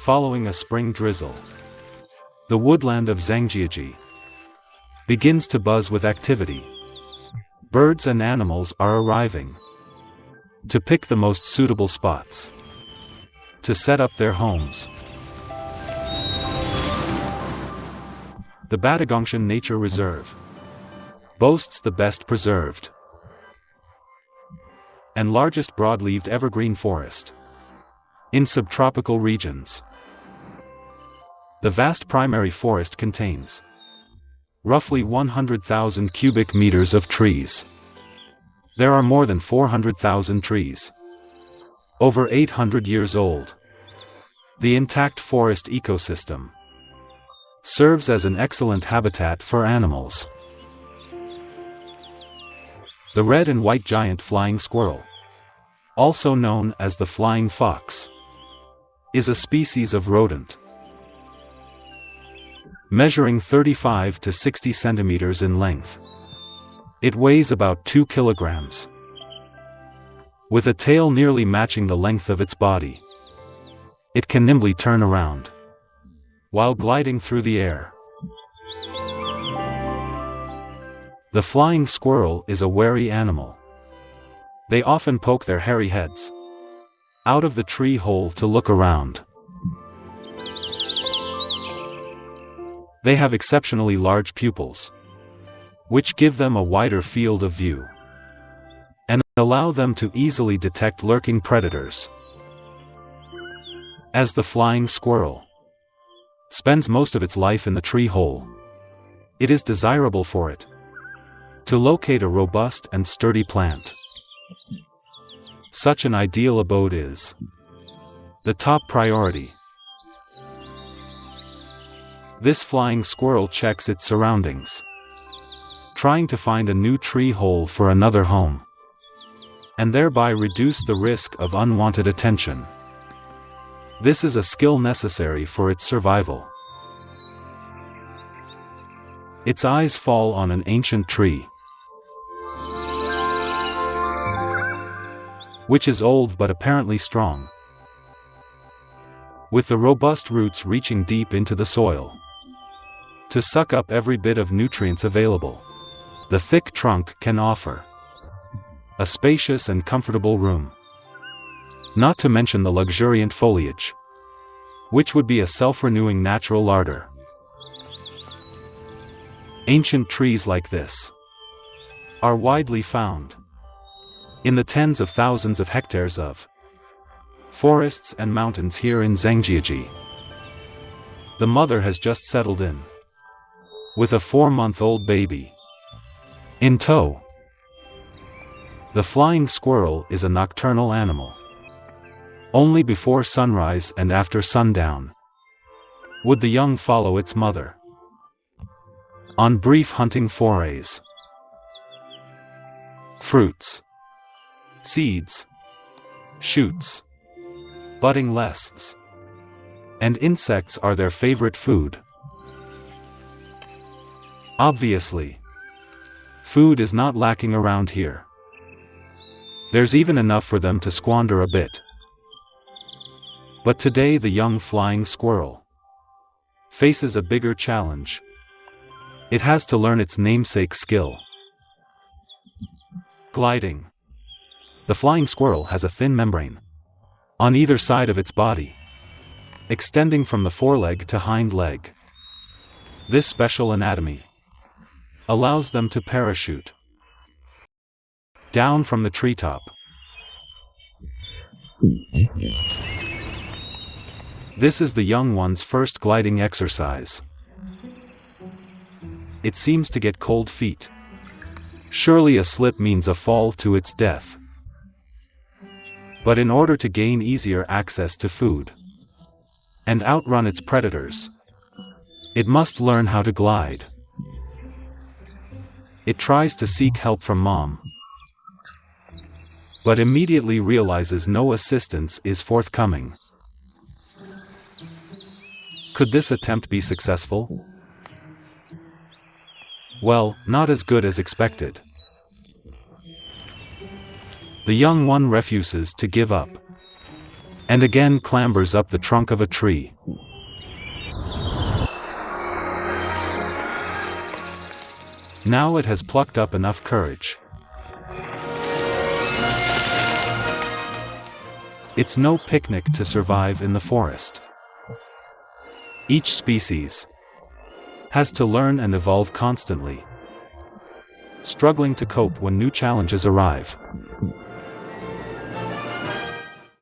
Following a spring drizzle, the woodland of Zhangjiajie begins to buzz with activity. Birds and animals are arriving to pick the most suitable spots to set up their homes. The Wudang Nature Reserve boasts the best preserved and largest broad-leaved evergreen forest in subtropical regions. The vast primary forest contains roughly 100,000 cubic meters of trees. There are more than 400,000 trees, over 800 years old. The intact forest ecosystem serves as an excellent habitat for animals. The red and white giant flying squirrel, also known as the flying fox, is a species of rodent measuring 35 to 60 centimeters in length. It weighs about 2 kilograms. With a tail nearly matching the length of its body, it can nimbly turn around while gliding through the air. The flying squirrel is a wary animal. They often poke their hairy heads out of the tree hole to look around. They have exceptionally large pupils, which give them a wider field of view and allow them to easily detect lurking predators. As the flying squirrel spends most of its life in the tree hole, it is desirable for it to locate a robust and sturdy plant. Such an ideal abode is the top priority. This flying squirrel checks its surroundings, trying to find a new tree hole for another home, and thereby reduce the risk of unwanted attention. This is a skill necessary for its survival. Its eyes fall on an ancient tree, which is old but apparently strong, with the robust roots reaching deep into the soil to suck up every bit of nutrients available. The thick trunk can offer a spacious and comfortable room, not to mention the luxuriant foliage, which would be a self-renewing natural larder. Ancient trees like this are widely found in the tens of thousands of hectares of forests and mountains here in Zhangjiajie. The mother has just settled in with a 4-month-old baby in tow. The flying squirrel is a nocturnal animal. Only before sunrise and after sundown would the young follow its mother on brief hunting forays. Fruits, seeds, shoots, budding lesps, and insects are their favorite food. Obviously, food is not lacking around here. There's even enough for them to squander a bit. But today the young flying squirrel faces a bigger challenge. It has to learn its namesake skill: gliding. The flying squirrel has a thin membrane on either side of its body, extending from the foreleg to hind leg. This special anatomy allows them to parachute down from the treetop. This is the young one's first gliding exercise. It seems to get cold feet. Surely a slip means a fall to its death. But in order to gain easier access to food and outrun its predators, it must learn how to glide. It tries to seek help from mom, but immediately realizes no assistance is forthcoming. Could this attempt be successful? Well, not as good as expected. The young one refuses to give up. and again clambers up the trunk of a tree. Now it has plucked up enough courage. It's no picnic to survive in the forest. Each species has to learn and evolve constantly, struggling to cope when new challenges arrive.